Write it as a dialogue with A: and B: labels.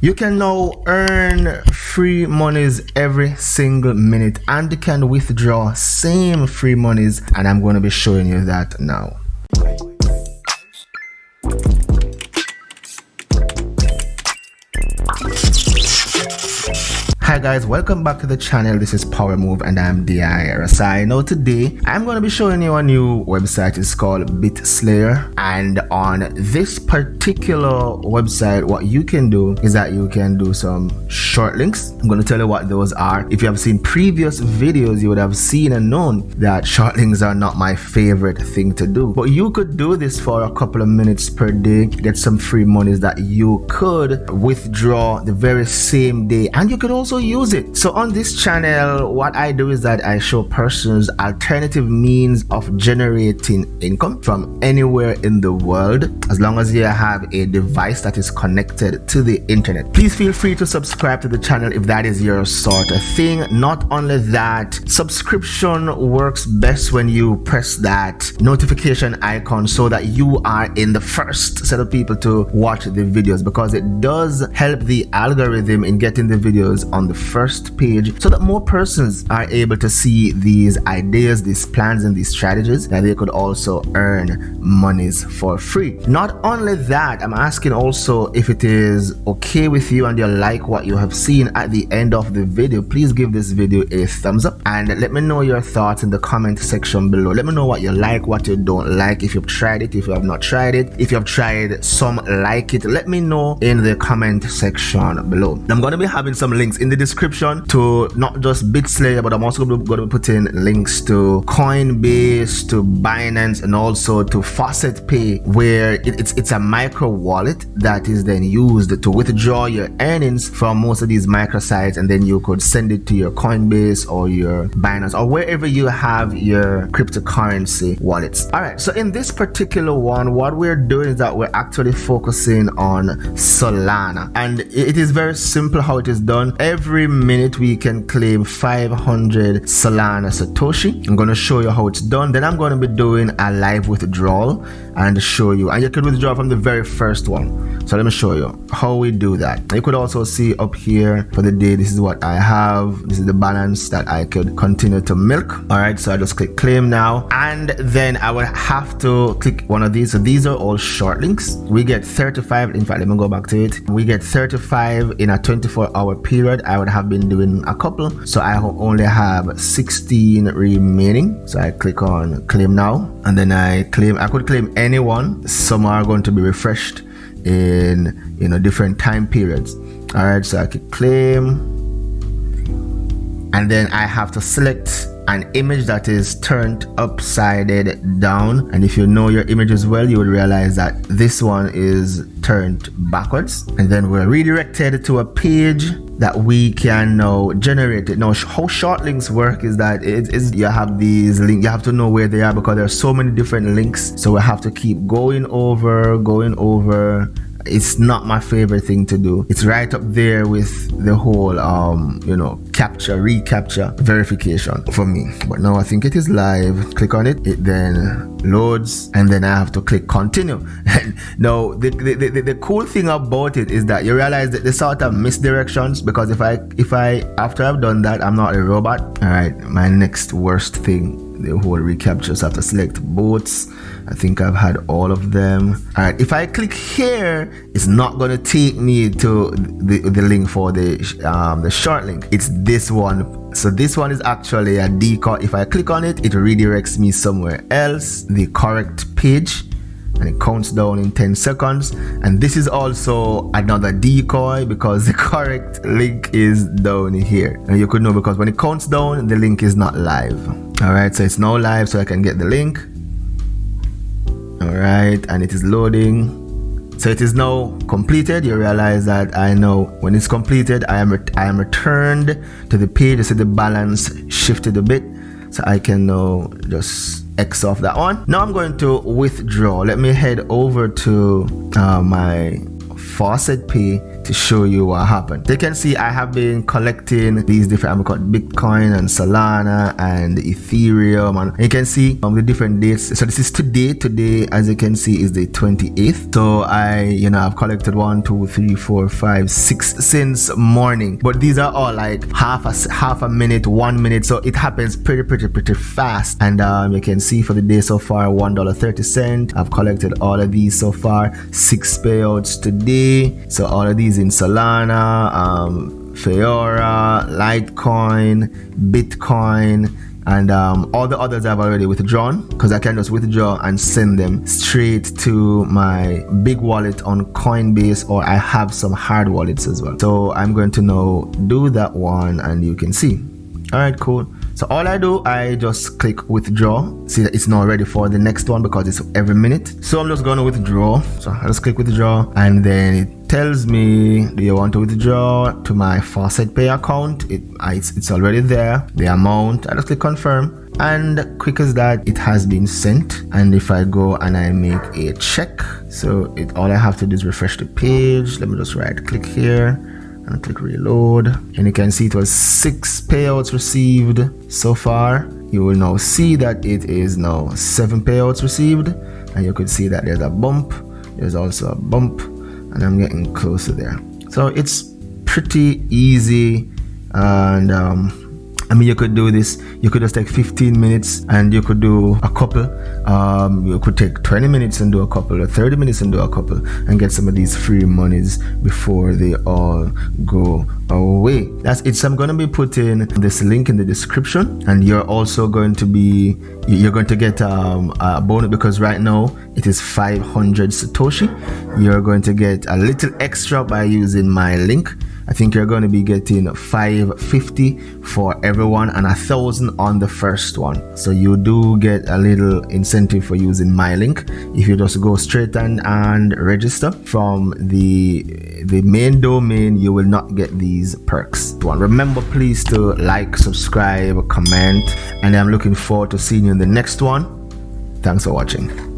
A: You can now earn free monies every single minute, and you can withdraw same free monies, and I'm going to be showing you that now. Hi guys, welcome back to the channel. This is Power Move and I'm Dei-Rasi. Now today I'm going to be showing you a new website. It's called BitSlayer, and on this particular website what you can do is that you can do some short links. I'm going to tell you what those are. If you have seen previous videos, you would have seen and known that short links are not my favorite thing to do, but you could do this for a couple of minutes per day, get some free monies that you could withdraw the very same day, and you could also use it. So on this channel what I do is that I show persons alternative means of generating income from anywhere in the world, as long as you have a device that is connected to the internet. Please feel free to subscribe to the channel if that is your sort of thing. Not only that, subscription works best when you press that notification icon so that you are in the first set of people to watch the videos, because it does help the algorithm in getting the videos on the first page so that more persons are able to see these ideas, these plans and these strategies that they could also earn monies for free. Not only that, I'm asking also if it is okay with you and you like what you have seen at the end of the video, please give this video a thumbs up and let me know your thoughts in the comment section below. Let me know what you like, what you don't like, if you've tried it, if you have not tried it, if you have tried some like it, let me know in the comment section below. I'm going to be having some links in the description to not just BitSlayer, but I'm also going to be putting links to Coinbase, to Binance, and also to Faucet Pay, where it's a micro wallet that is then used to withdraw your earnings from most of these microsites, and then you could send it to your Coinbase or your Binance or wherever you have your cryptocurrency wallets. All right, so in this particular one, what we're doing is that we're actually focusing on Solana, and it is very simple how it is done. Every minute we can claim 500 Solana Satoshi. I'm going to show you how it's done. Then I'm going to be doing a live withdrawal and show you, and you can withdraw from the very first one. So let me show you how we do that. You could also see up here for the day, this is what I have, this is the balance that I could continue to milk. All right, so I just click claim now, and then I would have to click one of these. So these are all short links. We get 35, in fact let me go back to it, we get 35 in a 24-hour period. I would have been doing a couple, so I only have 16 remaining. So I click on claim now, and then I could claim anyone. Some are going to be refreshed in different time periods. All right, so I click claim, and then I have to select an image that is turned upside down, and if you know your images well, you would realize that this one is turned backwards, and then we're redirected to a page that we can now generate it. Now how short links work is that you have these links, you have to know where they are because there are so many different links, so we have to keep going over. It's not my favorite thing to do. It's right up there with the whole capture, recapture, verification for me. But now I think it is live. Click on it, it then loads, and then I have to click continue. Now the cool thing about it is that you realize that the sort of misdirections, because if I after I've done that, I'm not a robot. All right, my next worst thing, the whole recapture, so I have to select boats. I think I've had all of them. All right, if I click here, it's not going to take me to the link for the short link. It's this one. So this one is actually a decoy. If I click on it, it redirects me somewhere else, the correct page, and it counts down in 10 seconds. And this is also another decoy because the correct link is down here, and you could know because when it counts down, the link is not live. All right, so it's now live, so I can get the link. All right, and it is loading. So it is now completed. You realize that I know when it's completed, I am returned to the page. You see the balance shifted a bit, so I can now just X off that one. Now I'm going to withdraw. Let me head over to my Faucet Pay to show you what happened. You can see I have been collecting these different, I've got Bitcoin and Solana and Ethereum, and you can see the different dates. So this is today, as you can see, is the 28th. So I've collected 1, 2, 3, 4, 5, 6 since morning, but these are all like half a minute, 1 minute, so it happens pretty fast. And you can see for the day so far, $1.30. I've collected all of these so far, 6 payouts today. So all of these in Solana, Fiora, Litecoin, Bitcoin, and all the others I've already withdrawn, because I can just withdraw and send them straight to my big wallet on Coinbase, or I have some hard wallets as well. So I'm going to now do that one, and you can see. All right, cool. So all I do, I just click withdraw. See that it's now ready for the next one because it's every minute. So I'm just going to withdraw. So I just click withdraw, and then it tells me, do you want to withdraw to my Faucet Pay account? It's already there, the amount. I just click confirm, and quick as that, it has been sent. And if I go and I make a check, so all I have to do is refresh the page. Let me just right click here and click reload, and you can see it was 6 payouts received so far. You will now see that it is now 7 payouts received, and you could see that there's a bump, there's also a bump, and I'm getting closer there. So it's pretty easy, and I mean, you could do this, you could just take 15 minutes and you could do a couple. You could take 20 minutes and do a couple, or 30 minutes and do a couple, and get some of these free monies before they all go away. That's it. So I'm going to be putting this link in the description, and you're also going to get a bonus, because right now it is 500 Satoshi. You're going to get a little extra by using my link. I think you're going to be getting 550 for everyone and 1,000 on the first one. So you do get a little incentive for using my link if you just go straight and register from the main domain. You will not get these perks. Remember, please to like, subscribe, comment, and I'm looking forward to seeing you in the next one. Thanks for watching.